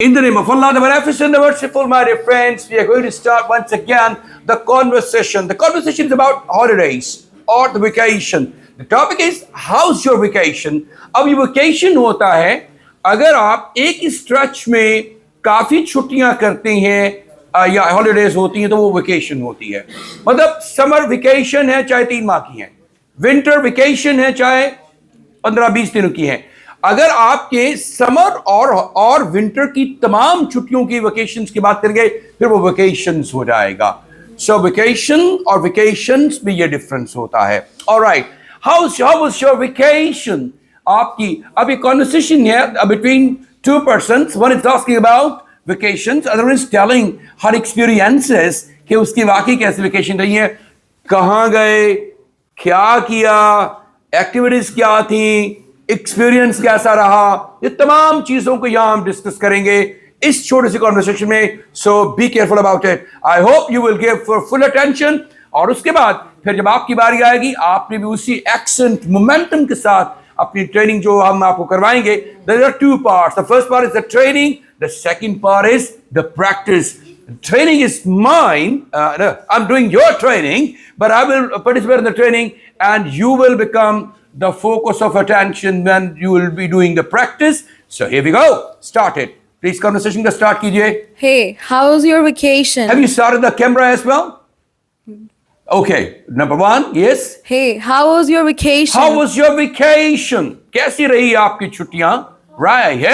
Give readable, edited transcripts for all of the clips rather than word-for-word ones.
In the name of Allah, the Beneficent, the Merciful, my dear friends, we are going to start once again the conversation. The conversation is about holidays or the vacation. The topic is, how's your vacation? अब ये vacation होता है अगर आप एक stretch में काफ़ी छुट्टियां करते हैं या हॉलीडेज होती हैं तो वो वेकेशन होती है. मतलब समर वेकेशन है चाहे 3 माह की है, विंटर वेकेशन है चाहे 15-20 दिनों की है. अगर आपके समर और विंटर की तमाम छुट्टियों की वेकेशंस की बात करेंगे फिर वो वेकेशंस हो जाएगा. सो वेकेशन और वेकेशंस में ये डिफरेंस होता है. Alright, how was your vacation? आपकी अभी कॉन्वर्सेशन है between two persons. One is asking about vacations, other is telling her experiences कि उसकी वाकई कैसी वेकेशन रही है, कहाँ गए, क्या किया, एक्टिविटीज क्या थी, एक्सपीरियंस कैसा रहा, ये तमाम चीजों को यहां हम डिस्कस करेंगे इस छोटे से कॉन्वर्सेशन में. So be careful about it. I hope you will give full attention. और उसके बाद फिर जब आपकी बारी आएगी आपने भी उसी एक्सेंट मोमेंटम के साथ अपनी ट्रेनिंग जो हम आपको करवाएंगे. There are 2 parts. The first part is the training, the second part is the practice. Training is mine. No, I'm doing your training, but I will participate in the training and you will become the focus of attention when you will be doing the practice. So here we go. Start it. Please conversation ka start kijiye. Hey, how's your vacation? Have you started the camera as well? Okay. Number 1, yes. Hey, how was your vacation? How was your vacation? कैसी रही आपकी छुट्टियां? Right.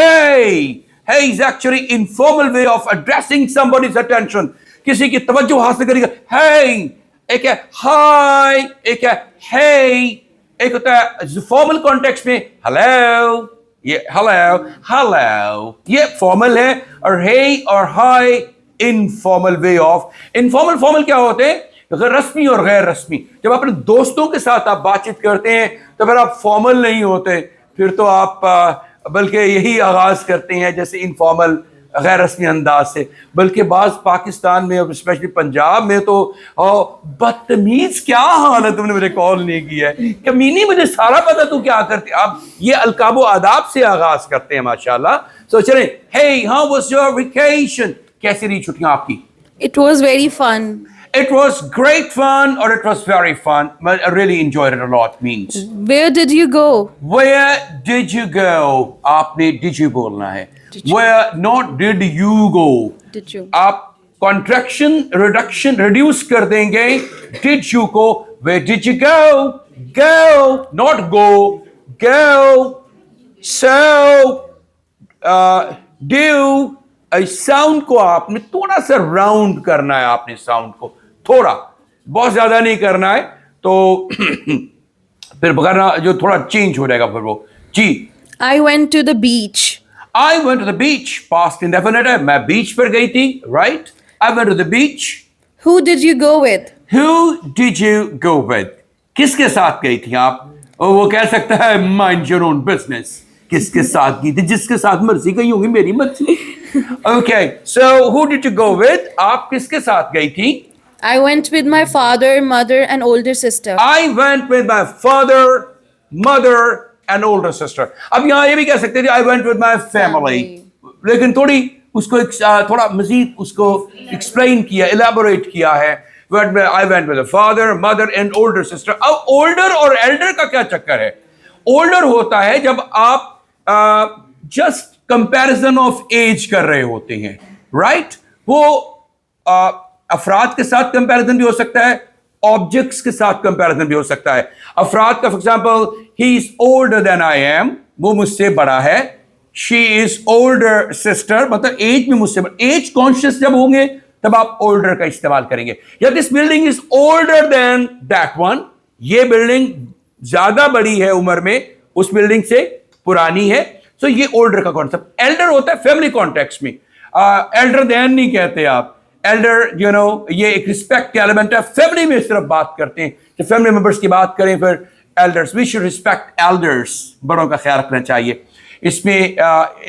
Hey is actually informal way of addressing somebody's attention. किसी की तवज्जो हासिल करेगा. Hey, एक है hi, एक है hey. एक होता है फॉर्मल कॉन्टेक्स्ट में हेलो, ये हेलो ये फॉर्मल है, और हे और hi informal way of. Informal formal क्या होते हैं? गैर रस्मी और गैर रस्मी. जब अपने दोस्तों के साथ आप बातचीत करते हैं तो फिर आप फॉर्मल नहीं होते, फिर तो आप बल्कि यही आगाज करते हैं जैसे इनफॉर्मल गैर रस्मी अंदाज से. बल्कि बाज पाकिस्तान में और स्पेशली पंजाब में तो बदतमीज क्या हाल है, तुमने मुझे कॉल नहीं किया है, कमीनी मुझे सारा पता तू क्या करते. आप ये अलकाबो आदाब से आगाज करते हैं माशाल्लाह. सो चलें. हे, हाउ वाज योर वेकेशन? कैसी रही छुट्टियां आपकी? It was very fun. It was great fun or it was very fun. I really enjoyed it a lot means. Where did you go? Where did you go? आपने did you बोलना है. Where, not did you go. Did you? आप contraction, reduction, reduce कर देंगे. Did you go? Where did you go? Go, not go. Go. So, do. Sound को आपने थोड़ा सा राउंड करना है. आपने साउंड को थोड़ा, बहुत ज्यादा नहीं करना है, तो फिर करना जो थोड़ा चेंज हो जाएगा फिर वो. जी. I went to the beach. I went to the beach. Past indefinite है. मैं बीच पर गई थी. Right? I went to the beach. Who did you go with? Who did you go with? किसके साथ गई थी आप? वो कह सकता है mind your own business. किसके साथ गई थी? जिसके साथ मर्जी गई होगी, मेरी मर्जी. Okay. So who did you go with? आप किसके साथ गई थी? I went with my father, mother, and older sister. I went with my father, mother, and older sister. अब यहाँ ये भी कह सकते थे I went with my family. लेकिन थोड़ी उसको थोड़ा मजीद उसको एक्सप्लेन किया, एलैबोरेट किया है. I went with a father, mother, and older sister. अब older और elder का क्या चक्कर है? Older होता है जब आप just comparison of age कर रहे होते हैं, right? वो अफराद के साथ कंपैरिजन भी हो सकता है, ऑब्जेक्ट्स के साथ कंपैरिजन भी हो सकता है. अफराद का for example, he is older than I am, वो मुझसे बड़ा है. शी इज ओल्डर सिस्टर, मतलब एज में मुझसे बड़ा. एज कॉन्शियस जब होंगे तब आप ओल्डर का इस्तेमाल करेंगे. या this building is older then that one, ये बिल्डिंग ज्यादा बड़ी है उम्र में, उस बिल्डिंग से पुरानी है. सो ये ओल्डर का कॉन्सेप्ट. एल्डर होता है फैमिली कॉन्टेक्स्ट में. एल्डर देन नहीं कहते आप. एल्डर ये एक रिस्पेक्ट का एलिमेंट है. फैमिली में सिर्फ बात करते हैं. जब फैमिली मेंबर्स की बात करें फिर elders, we should respect elders, बड़ों का ख्याल रखना चाहिए. इसमें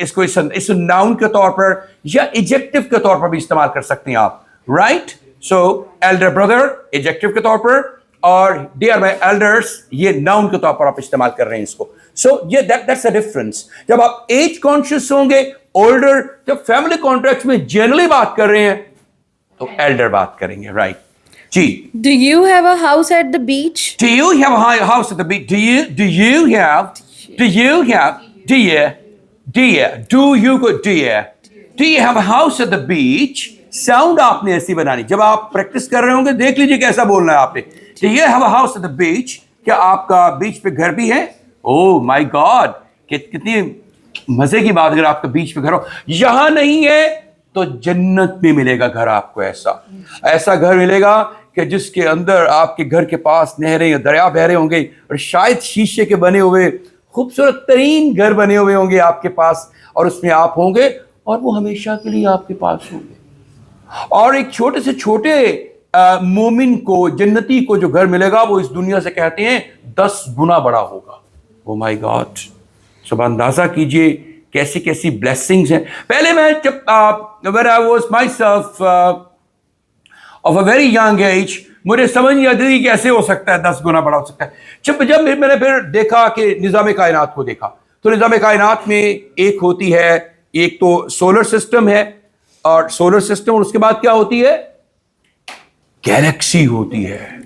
इसको इस नाउन के तौर पर या एडजेक्टिव के तौर पर भी इस्तेमाल कर सकते हैं आप. राइट? सो एल्डर ब्रदर एडजेक्टिव के तौर पर, और दे आर माय एल्डर्स ये नाउन के तौर पर आप इस्तेमाल कर रहे हैं इसको. सो ये दैट्स अ डिफरेंस. जब आप एज कॉन्शियस होंगे ओल्डर, जब फैमिली कॉन्ट्रैक्ट्स में जनरली बात कर रहे हैं तो एल्डर बात करेंगे, राइट? जी। Do you have a house at the beach? Do you have a house at the beach? Do you have a house at the beach? Sound आपने ऐसी बनानी, जब आप प्रैक्टिस कर रहे होंगे देख लीजिए कैसा बोलना है आपने। Do you have a house at the beach? क्या आपका बीच पे घर भी है? ओह माय गॉड, कितनी मजे की बात, अगर आपका बीच पे घर हो। यहां नहीं है तो जन्नत में मिलेगा घर आपको, ऐसा घर मिलेगा कि जिसके अंदर आपके घर के पास नहरें या दरिया बह रहे होंगे और शायद शीशे के बने हुए खूबसूरत तरीन घर बने हुए होंगे आपके पास, और उसमें आप होंगे और वो हमेशा के लिए आपके पास होंगे। और एक छोटे से छोटे मोमिन को, जन्नती को जो घर मिलेगा वो इस दुनिया से कहते हैं 10 गुना बड़ा होगा। ओ माय गॉड, सब अंदाजा कीजिए कैसी कैसी ब्लेसिंग्स हैं। पहले मैं जब when I was myself of a very young age, मुझे समझ नहीं आती थी कैसे हो सकता है 10 गुना बड़ा हो सकता है। जब मैंने फिर देखा कि निज़ाम कायनात को देखा, तो निज़ाम कायनात में एक होती है, एक तो सोलर सिस्टम है, और सोलर सिस्टम, और उसके बाद क्या होती है? गैलेक्सी होती है।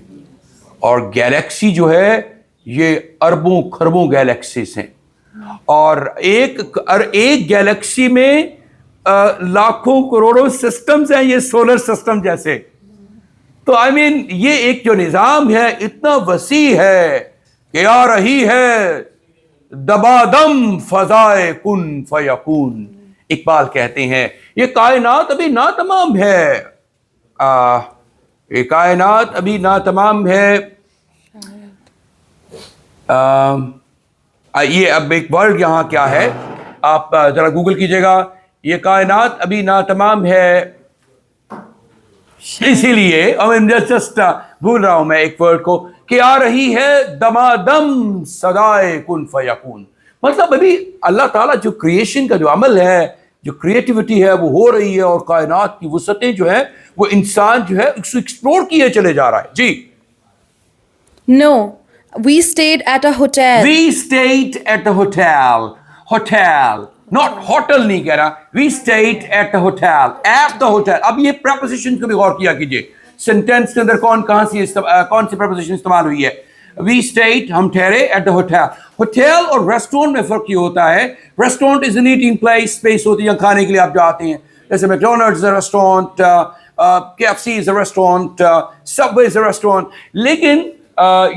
और गैलेक्सी जो है ये अरबों खरबों गैलेक्सीज हैं, और एक गैलेक्सी में लाखों करोड़ों सिस्टम्स हैं, ये सोलर सिस्टम जैसे। तो आई मीन ये एक जो निजाम है इतना वसी है कि आ रही है दबादम फजाए कुन फयकून। इकबाल कहते हैं ये कायनात अभी ना तमाम है, ये कायनात अभी ना तमाम है। ये अब एक वर्ड यहाँ क्या है, आप जरा गूगल कीजिएगा। ये कायनात अभी ना तमाम है, इसीलिए जस्ट भूल रहा हूं मैं एक वर्ड को, कि आ रही है दमादम सदाए कुन फयकून। मतलब अभी अल्लाह ताला जो क्रिएशन का जो अमल है, जो क्रिएटिविटी है, वो हो रही है, और कायनात की वसतें जो है वो इंसान जो है उसको एक्सप्लोर किए चले जा रहा है। जी। No, we stayed at a hotel. We stayed at the hotel, not hotel नहीं कह रहा, we stayed at the hotel। अब ये preposition को भी गौर किया कीजिए, सेंटेंस के अंदर कौन सी preposition इस्तेमाल हुई है। We stayed, हम ठहरे, at the hotel और रेस्टोरेंट में फर्क ये होता है, restaurant is an eating place, space होती है खाने के लिए आप जाते हैं, जैसे McDonald's is a restaurant, KFC is a restaurant, Subway is a restaurant, लेकिन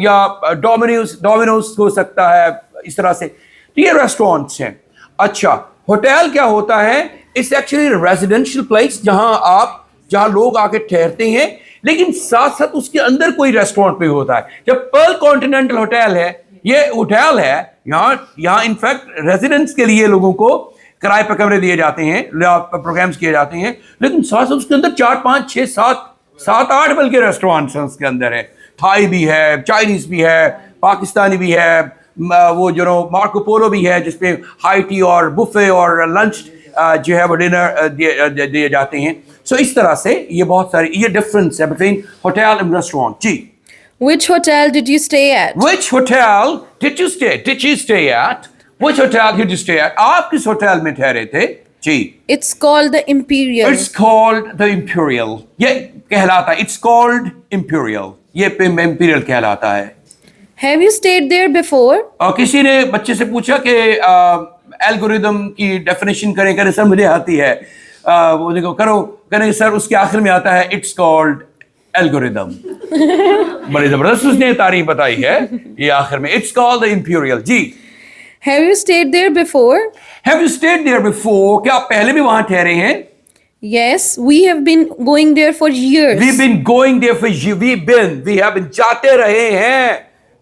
या डोमिनोज हो सकता है, इस तरह से। तो ये रेस्टोरेंट्स हैं। अच्छा, होटल क्या होता है? इट्स एक्चुअली रेजिडेंशियल प्लेस, जहां लोग आके ठहरते हैं, लेकिन साथ साथ उसके अंदर कोई रेस्टोरेंट भी होता है। जब पर्ल कॉन्टिनेंटल होटल है, ये होटल है, यहाँ इनफैक्ट रेजिडेंट्स के लिए लोगों को किराए पर कमरे दिए जाते हैं, प्रोग्राम्स किए जाते हैं, लेकिन साथ साथ उसके अंदर 4 5 6 7 8 बल्कि रेस्टोरेंट्स हैं उसके अंदर है। थाई भी है, चाइनीज भी है, पाकिस्तानी भी है, वो जो मार्को पोलो भी है जिसपे हाई टी और बुफे और लंच जो है वो डिनर दिए जाते हैं। सो इस तरह से ये बहुत सारी ये डिफरेंस है बिटवीन होटल एंड रेस्टोरेंट। जी। Which hotel did you stay at? Which hotel did you stay? Did you stay at? Which hotel did you stay at? आप किस होटल में ठहरे थे? जी। It's called the Imperial. It's called the Imperial. ये कहलाता है, it's called Imperial. ये Imperial कहलाता है। Have you stayed there before? और किसी ने बच्चे से पूछा कि एल्गोरिदम की डेफिनेशन करें, करे सर मुझे आती है, वो देखो करो, करें सर, उसके आखिर में आता है इट्स कॉल्ड एल्गोरिदम। बड़ी जबरदस्त उसने तारीफ बताई है ये आखिर में, इट्स कॉल्ड द इंपीरियल। जी। Have you stayed there before? Have you stayed there before? क्या आप पहले भी वहां ठहरे हैं? Yes, we have been going there for years. We've been going there for years. We have been जाते रहे हैं।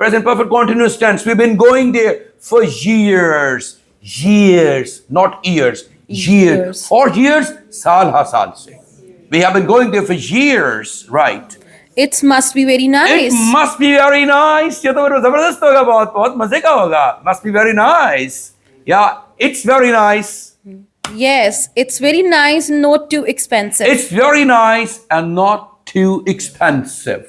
Present perfect continuous tense. We've been going there for years. Years, not years. Years. For years, साल हा साल से। We have been going there for years, right? It must be very nice. It must be very nice. ये तो जबरदस्त होगा, बहुत बहुत मजे का होगा। Must be very nice. Yeah, it's very nice. Yes, it's very nice, not too expensive. It's very nice and not too expensive.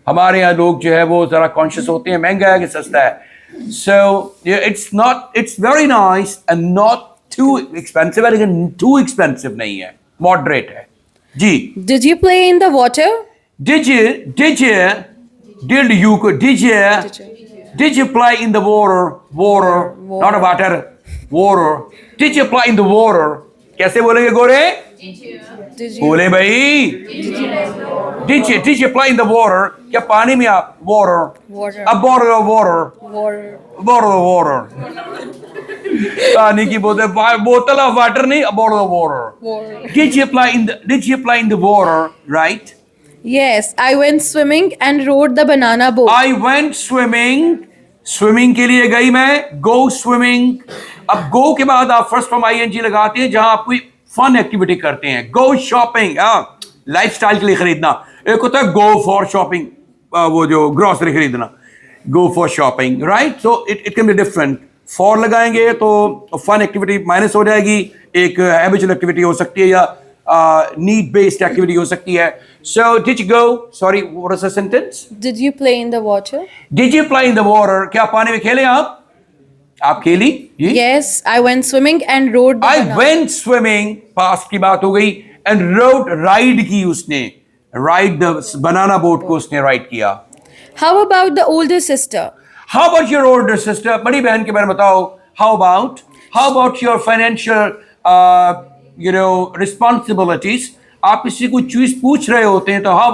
हमारे यहाँ लोग जो है वो जरा कॉन्शियस होते हैं महंगा है कि सस्ता है. So yeah, it's very nice and not too expensive है लेकिन too expensive नहीं है, moderate है. जी. Did you play in the water? Did you play in the water, not a water. Did you play in the water? कैसे बोलेंगे गोरे? Did you? बोले भाई. Did you play in the water? क्या पानी में आप? Water. Water. A bottle of water. Water. पानी की बोतल of water नहीं, a bottle of water. Water. Did you play in the water, right? Yes, I went swimming and rode the banana boat. I went swimming. Swimming के लिए गई मैं. Go swimming. अब go के बाद आप first form ing लगाते हैं जहां आप कोई fun activity करते हैं. Go shopping. Lifestyle के लिए खरीदना. एक होता है go for shopping. वो जो grocery खरीदना. Go for shopping, right? So it can be different. For लगाएंगे तो fun activity minus हो जाएगी. एक habitual activity हो सकती है या need based activity हो सकती है. So did you go? Sorry, what was the sentence? Did you play in the water? Did you play in the water? क्या पानी में खेले आप? आप खेली? जी? Yes, I went swimming and rode the I banana. went swimming. Past की बात हो गई. And rode ride की उसने. Ride the banana boat को उसने ride किया. How about the older sister? How about your older sister? बड़ी बहन के बारे में बताओ. How about your financial responsibilities? आप किसी को चीज पूछ रहे होते हैं तो how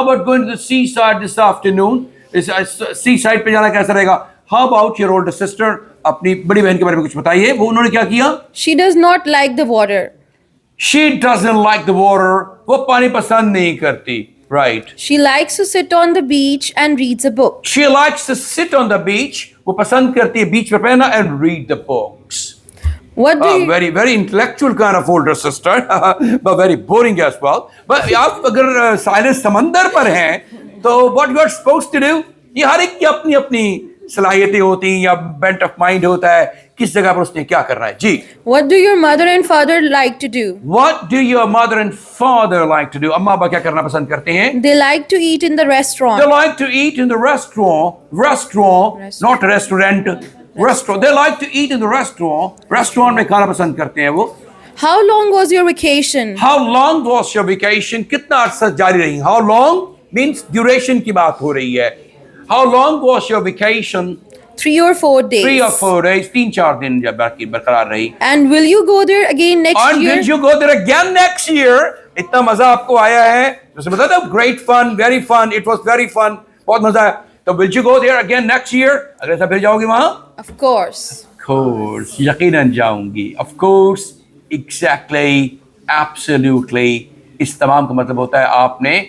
about going to the seaside this afternoon? Seaside पे जाना कैसा रहेगा? How about your older sister? अपनी बड़ी बहन के बारे में कुछ बताइए. वो उन्होंने क्या किया? She does not like the water. She doesn't like the water. वो पानी पसंद नहीं करती. Right. She likes to sit on the beach and reads a book. She likes to sit on the beach. वो पसंद करती है बीच पे रहना and read the books. What do you? Very, very intellectual kind of older sister, but very boring as well. But आप अगर silence समंदर पर हैं, तो what you are supposed to do? ये हर एक की अपनी अपनी सलाहियतें होती हैं या bent of mind होता है. किस जगह पर उसने क्या करना है? जी. What do your mother and father like to do? What do your mother and father like to do? अम्मा अब्बा क्या करना पसंद करते हैं? They like to eat in the restaurant. They like to eat in the restaurant, not restaurant. Restaurant. They like to eat in the restaurant. Restaurant में खाना पसंद करते हैं वो. How long was your vacation? How long was your vacation? कितना अर्सा जारी रही? How long means duration की बात हो रही है. How long was your vacation? 3 or 4 days. 3 or 4 days. 3-4 दिन जब बाकी बरकरार रही. And will you go there again next And year? did you go there again next year? इतना मजा आपको आया है. जैसे बता दो, great fun, very fun. It was very fun. बहुत मजा आया. तो will you go there again next year? अगले साल फिर जाओगी वहाँ? Of course. Of course, यकीनन जाऊंगी. Of course, exactly, absolutely. इस तमाम का मतलब होता है आपने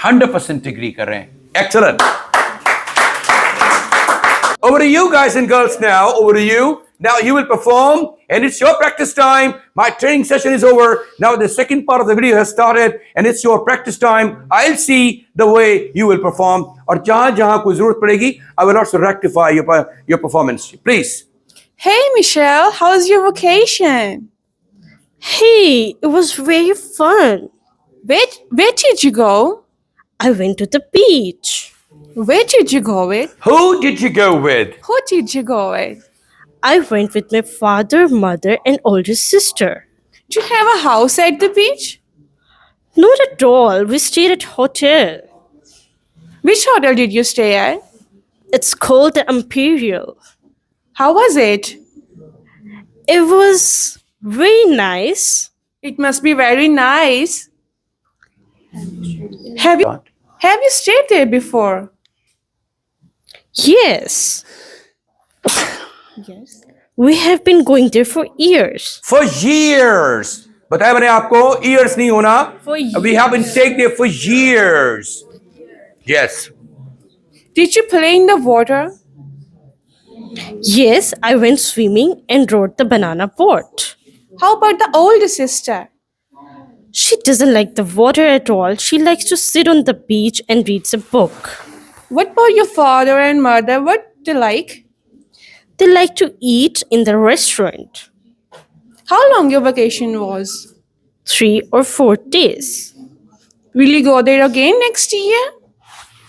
100% agree कर रहे हैं. Excellent. Over to you guys and girls now. Over to you. Now you will perform and it's your practice time. My training session is over. Now the second part of the video has started and it's your practice time. I'll see the way you will perform. और जहाँ कोई ज़रूरत पड़ेगी, I will also rectify your performance. Please. Hey Michelle, how was your vacation? Hey, it was very fun. Where did you go? I went to the beach. Where did you go with? Who did you go with? Who did you go with? I went with my father, mother, and older sister. Do you have a house at the beach? Not at all. We stayed at hotel. Which hotel did you stay at? It's called the Imperial. How was it? It was very nice. It must be very nice. Have you stayed there before? Yes. Yes. We have been going there for years. For years. बताया मैंने आपको years नहीं होना. For We have been staying there for years. Yes. Did you play in the water? Yes, I went swimming and rode the banana boat. How about the older sister? She doesn't like the water at all. She likes to sit on the beach and reads a book. What about your father and mother? What they like? They like to eat in the restaurant. How long your vacation was? 3 or 4 days. Will you go there again next year?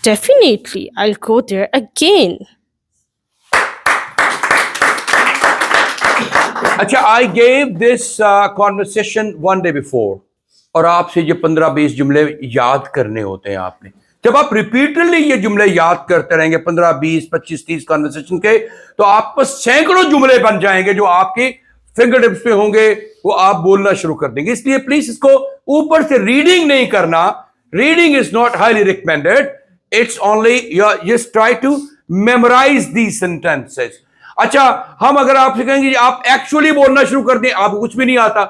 Definitely, I'll go there again. अच्छा, I gave this conversation one day before, और आपसे ये 15-20 जुमले याद करने होते हैं आपने। जब आप रिपीटेडली ये जुमले याद करते रहेंगे 15, 20, 25, 30 कॉन्वर्सेशन के, तो आप पर सैकड़ों जुमले बन जाएंगे जो आपके फिंगर टिप्स पे होंगे, वो आप बोलना शुरू कर देंगे। इसलिए प्लीज इसको ऊपर से रीडिंग नहीं करना। Reading is not highly recommended, it's only just try to memorise these sentences. अच्छा, हम अगर आपसे कहेंगे आप एक्चुअली बोलना शुरू कर दें, आपको कुछ भी नहीं आता,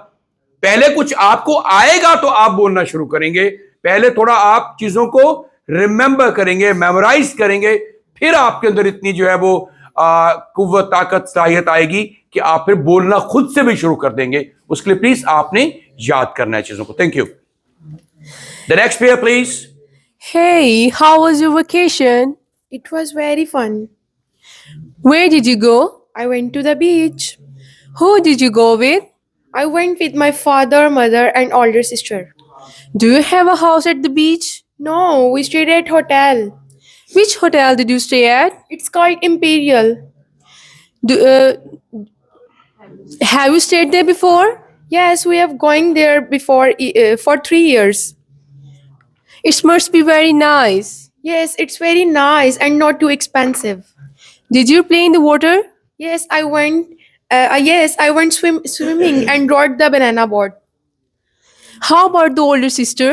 पहले कुछ आपको आएगा तो आप बोलना शुरू करेंगे। पहले थोड़ा आप चीजों को रिमेंबर करेंगे, मेमोराइज करेंगे, फिर आपके अंदर इतनी जो है वो कुव्वत, ताकत, सलाहियत आएगी कि आप फिर बोलना खुद से भी शुरू कर देंगे। उसके लिए प्लीज आपने याद करना है चीजों को। Thank you. The next pair please. Hey, how was your vacation? It was very fun. Where did you go? I went to the beach. Who did you go with? I went with my father, mother, and older sister. Do you have a house at the beach? No, we stayed at hotel. Which hotel did you stay at? It's called Imperial. Do, have you stayed there before? Yes, we have going there before for 3 years. It must be very nice. Yes, it's very nice and not too expensive. Did you play in the water? Yes, I went. Yes, I went swimming and rode the banana boat. How about the older sister?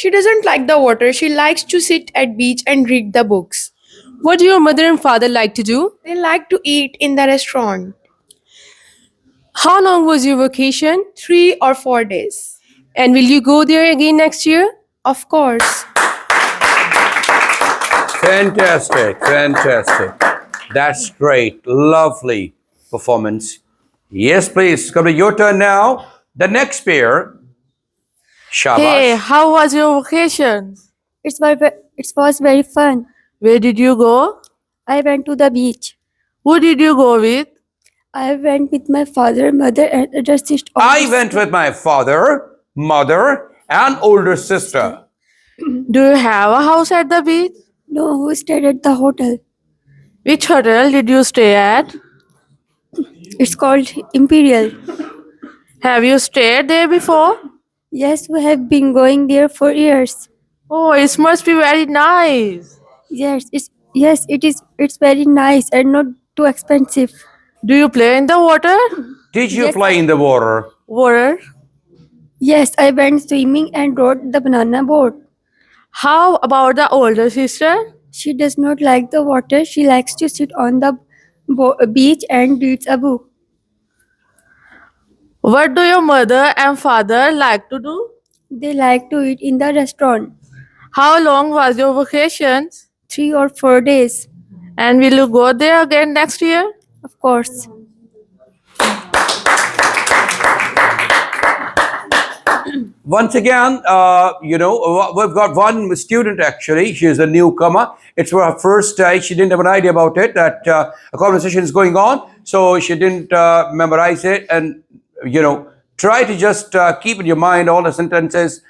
She doesn't like the water. She likes to sit at beach and read the books. What do your mother and father like to do? They like to eat in the restaurant. How long was your vacation? 3 or 4 days. And will you go there again next year? Of course. Fantastic, fantastic. That's great. Lovely performance. Yes, please. Come to your turn now. The next pair. Shabash. Hey, how was your vacation? It was very fun. Where did you go? I went to the beach. Who did you go with? I went with my father, mother, and elder sister. I went with my father, mother, and older sister. Do you have a house at the beach? No, who stayed at the hotel. Which hotel did you stay at? It's called Imperial. Have you stayed there before? Yes, we have been going there for years. Oh, it must be very nice. Yes, it is. It's very nice and not too expensive. Do you play in the water? Did you play in the water? Water? Yes, I went swimming and rode the banana boat. How about the older sister? She does not like the water. She likes to sit on the beach and reads a book. What do your mother and father like to do? They like to eat in the restaurant. How long was your vacation? 3 or 4 days. And will you go there again next year? Of course. Once again, we've got one student actually. She is a newcomer. It's for her first day. She didn't have an idea about it, that a conversation is going on. So she didn't memorize it. And, try to just keep in your mind all the sentences.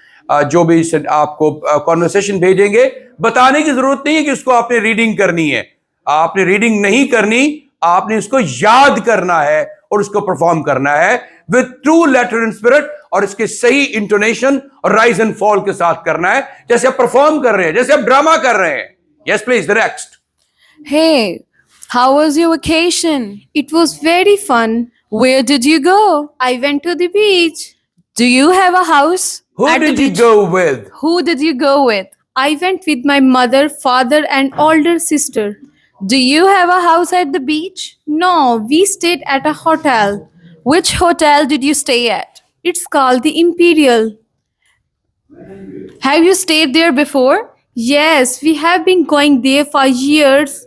जो भी आपको conversation भेजेंगे, बताने की जरूरत नहीं है कि उसको आपने रीडिंग करनी है। आपने रीडिंग नहीं करनी, आपने उसको याद करना है और उसको परफॉर्म करना है with true letter and spirit, और इसके सही इंटोनेशन और राइज एंड फॉल के साथ करना है, जैसे आप परफॉर्म कर रहे हैं, जैसे आप ड्रामा कर रहे हैं। Yes please, the next. Hey, how was your vacation? It was very fun. Where did you go? I went to the beach. Do you have a house? Who at the did you beach? go with? Who did you go with? I went with my mother, father, and older sister. Do you have a house at the beach? No, we stayed at a hotel. Which hotel did you stay at? It's called the Imperial. Have you stayed there before? Yes, we have been going there for years.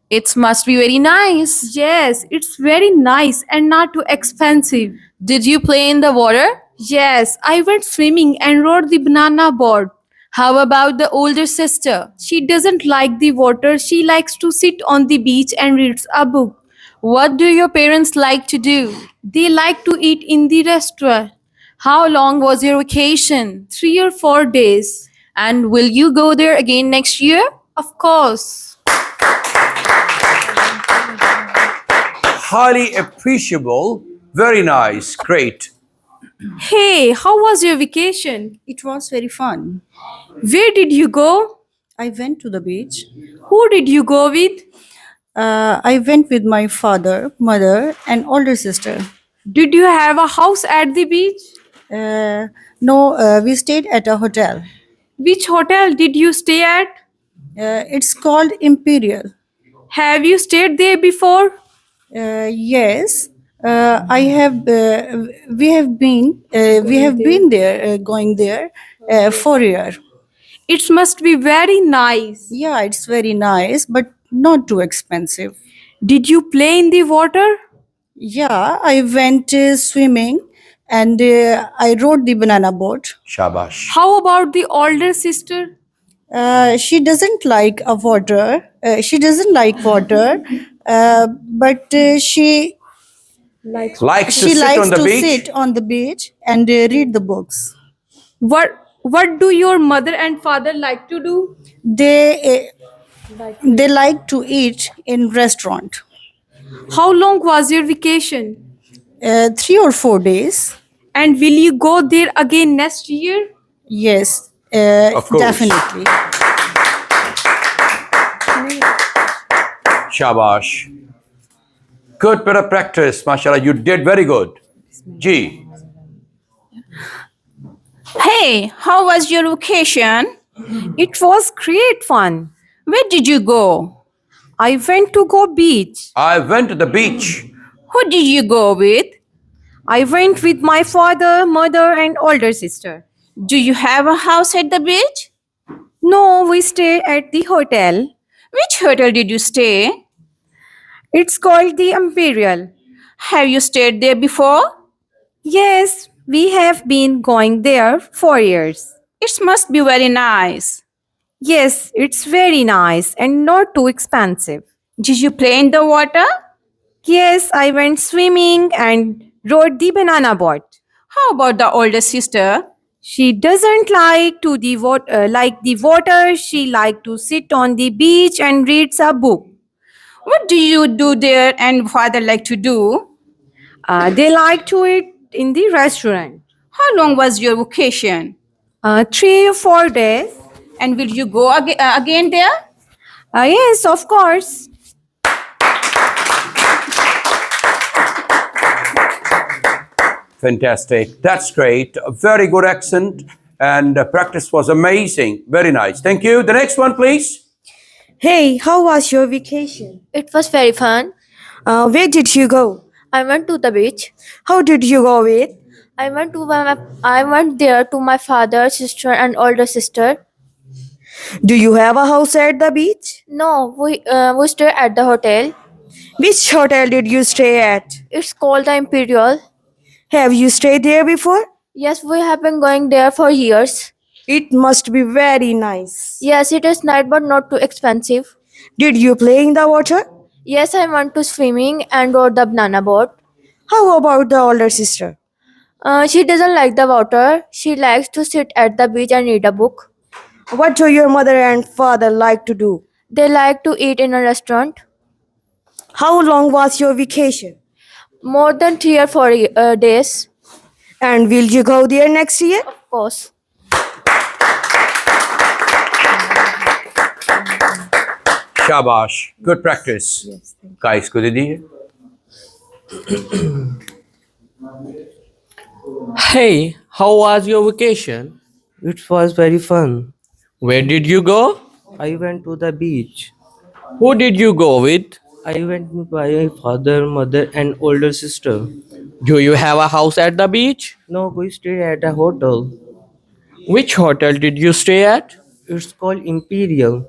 It must be very nice. Yes, it's very nice and not too expensive. Did you play in the water? Yes, I went swimming and rode the banana boat. How about the older sister? She doesn't like the water. She likes to sit on the beach and reads a book. What do your parents like to do? They like to eat in the restaurant. How long was your vacation? 3 or 4 days. And will you go there again next year? Of course. Highly appreciable Very nice. Great. Hey, how was your vacation? It was very fun. Where did you go? I went to the beach. Who did you go with? I went with my father, mother, and older sister. Did you have a house at the beach? No, we stayed at a hotel. Which hotel did you stay at? It's called Imperial. Have you stayed there before? Yes, I have. We have been there, going there for a year. It must be very nice. Yeah, it's very nice, but not too expensive. Did you play in the water? Yeah, I went swimming, and I rode the banana boat. Shabash. How about the older sister? She doesn't like water. She doesn't like water, but she Likes to she sit likes on the to beach. sit on the beach and read the books. What do your mother and father like to do? They like to eat in restaurant. How long was your vacation? 3 or 4 days. And will you go there again next year? Yes, Of course. definitely. Shabash. Good bit of practice, mashallah. You did very good. G. Hey, how was your vacation? It was great fun. Where did you go? I went to go beach. I went to the beach. Who did you go with? I went with my father, mother, and older sister. Do you have a house at the beach? No, we stayed at the hotel. Which hotel did you stay? It's called the Imperial. Have you stayed there before? Yes, we have been going there for years. It must be very nice. Yes, it's very nice and not too expensive. Did you play in the water? Yes, I went swimming and rode the banana boat. How about the older sister? She doesn't like the water. She like to sit on the beach and reads a book. What do you do there and father like to do? They like to eat in the restaurant. How long was your vacation? 3 or 4 days. And will you go again there? Yes, of course. Fantastic. That's great. A very good accent. And practice was amazing. Very nice. Thank you. The next one, please. Hey, how was your vacation? It was very fun. Where did you go? I went to the beach. How did you go with? I went there to my father, sister, and older sister. Do you have a house at the beach? No, we stayed at the hotel. Which hotel did you stay at? It's called the Imperial. Have you stayed there before? Yes, we have been going there for years. It must be very nice. Yes, it is nice but not too expensive. Did you play in the water? Yes, I went to swimming and rode the banana boat. How about the older sister? She doesn't like the water. She likes to sit at the beach and read a book. What do your mother and father like to do? They like to eat in a restaurant. How long was your vacation? More than 3 or 4 days, And will you go there next year? of course. Shabash. Good practice. Guys, good idea. Hey, how was your vacation? It was very fun. Where did you go? I went to the beach. Who did you go with? I went with my father, mother, and older sister. Do you have a house at the beach? No, we stayed at a hotel. Which hotel did you stay at? It's called Imperial.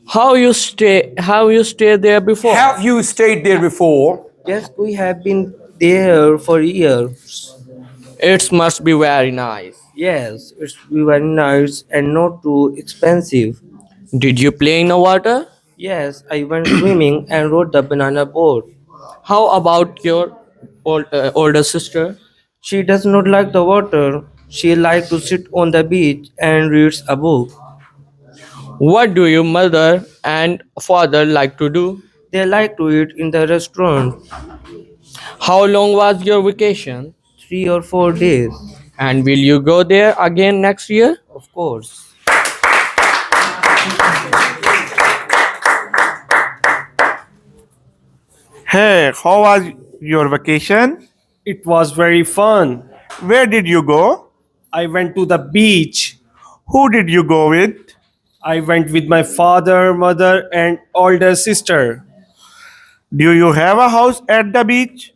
How you stay there before? Have you stayed there before? Yes, we have been there for years. It must be very nice. Yes, it's very nice and not too expensive. Did you play in the water? Yes, I went swimming and rode the banana boat. How about your older sister? She does not like the water. She likes to sit on the beach and reads a book. What do your mother and father like to do? They like to eat in the restaurant. How long was your vacation? 3 or 4 days. And will you go there again next year? Of course. Hey, how was your vacation? It was very fun. Where did you go? I went to the beach. Who did you go with? I went with my father, mother, and older sister. Do you have a house at the beach?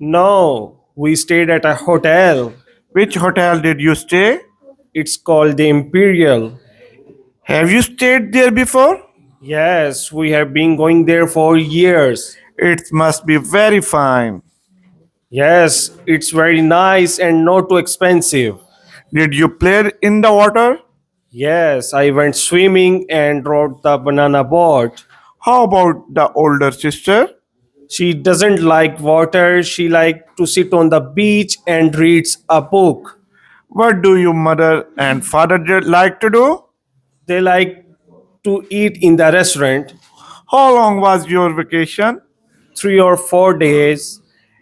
No, we stayed at a hotel. Which hotel did you stay? It's called the Imperial. Have you stayed there before? Yes, we have been going there for years. It must be very fine. Yes, it's very nice and not too expensive. Did you play in the water? Yes, I went swimming and rode the banana boat. How about the older sister? She doesn't like water. She likes to sit on the beach and reads a book. What do your mother and father like to do? They like to eat in the restaurant. How long was your vacation? 3 or 4 days.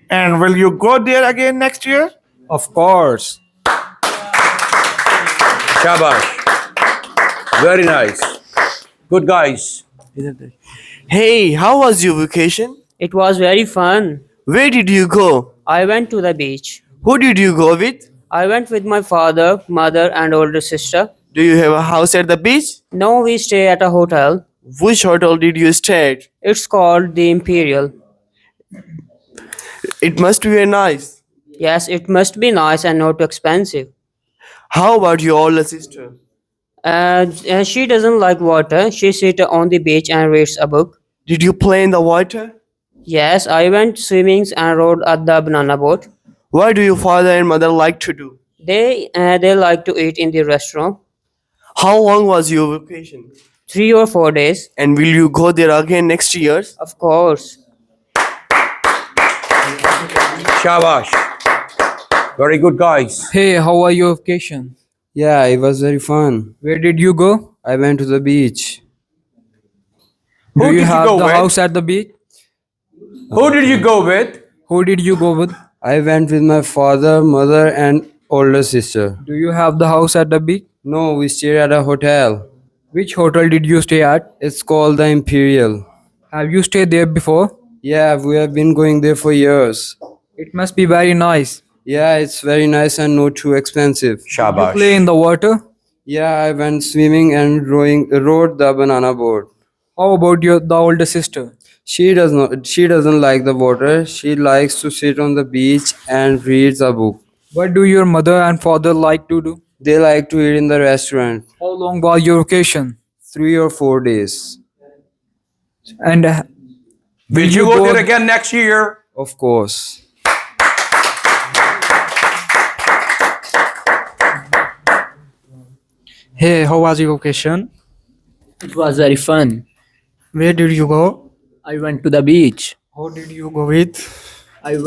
And will you go there again next year? Of course. Shabash. Very nice. Good guys. Hey, how was your vacation? It was very fun. Where did you go? I went to the beach. Who did you go with? I went with my father, mother, and older sister. Do you have a house at the beach? No, we stay at a hotel. Which hotel did you stay at? It's called the Imperial. It must be very nice. Yes, it must be nice and not too expensive. How about your older sister? She doesn't like water. She sits on the beach and reads a book. Did you play in the water? Yes, I went swimming and rode at the banana boat. What do your father and mother like to do? They like to eat in the restaurant. How long was your vacation? 3 or 4 days. And will you go there again next year? Of course. Shabash. Very good guys. Hey, how was your vacation? Yeah, it was very fun. Where did you go? I went to the beach. Who Do did you you have go the with? house at the beach? Who did you go with? Who did you go with? I went with my father, mother, and older sister. Do you have the house at the beach? No, we stayed at a hotel. Which hotel did you stay at? It's called the Imperial. Have you stayed there before? Yeah, we have been going there for years. It must be very nice. Yeah, it's very nice and not too expensive. You Shabash. play in the water? Yeah, I went swimming and rode the banana boat. How about the older sister? She doesn't like the water. She likes to sit on the beach and reads a book. What do your mother and father like to do? They like to eat in the restaurant. How long was your vacation? 3 or 4 days. And Will you go there again next year? Of course. Hey, how was your vacation? It was very fun. Where did you go? I went to the beach. How did you go with? I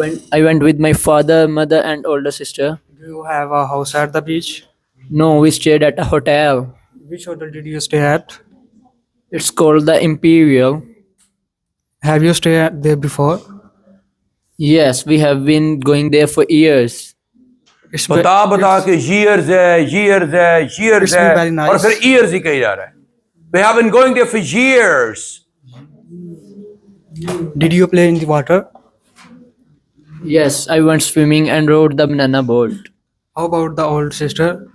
went with my father, mother, and older sister. Do you have a house at the beach? No, we stayed at a hotel. Which hotel did you stay at? It's called the Imperial. Have you stayed there before? Yes, we have been going there for years. It's बता के years है It's been very nice. और फिर years ही कही जा रहा है. We have been going there for years. Did you play in the water? Yes, I went swimming and rode the banana boat. How about the old sister?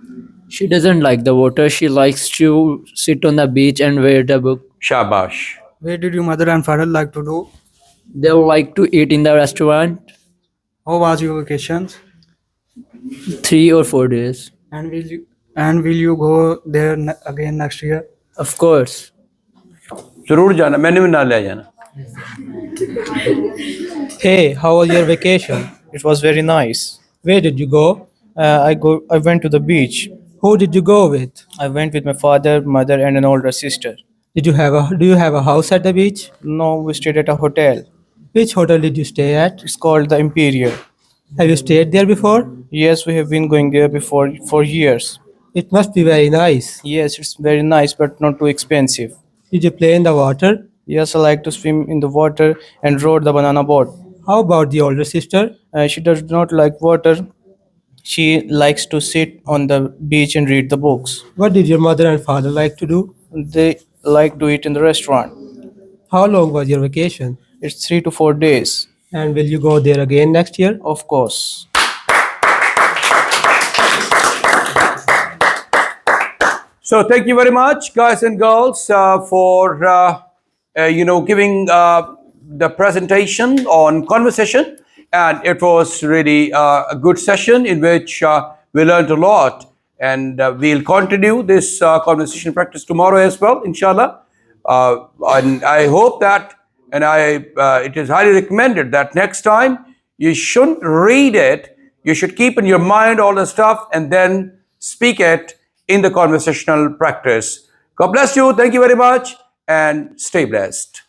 She doesn't like the water. She likes to sit on the beach and read a book. Shabash. Where did your mother and father like to do? They like to eat in the restaurant. How was your vacations? 3 or 4 days. And will you go there again next year? Of course. जरूर जाना मैंने भी ना ले जाना. Hey, how was your vacation? It was very nice. Where did you go? I went to the beach. Who did you go with? I went with my father, mother, and an older sister. Do you have a house at the beach? No, we stayed at a hotel. Which hotel did you stay at? It's called the Imperial. Have you stayed there before? Yes, we have been going there before for years. It must be very nice. Yes, it's very nice, but not too expensive. Did you play in the water? Yes, I like to swim in the water and rode the banana boat. How about the older sister? She does not like water. She likes to sit on the beach and read the books. What did your mother and father like to do? They like to eat in the restaurant. How long was your vacation? It's 3 to 4 days. And will you go there again next year? Of course. So thank you very much, guys and girls, for giving the presentation on conversation, and it was really a good session in which we learned a lot, and we'll continue this conversation practice tomorrow as well, inshallah. And I hope that, and it is highly recommended that next time you shouldn't read it. You should keep in your mind all the stuff and then speak it in the conversational practice. God bless you. Thank you very much and stay blessed.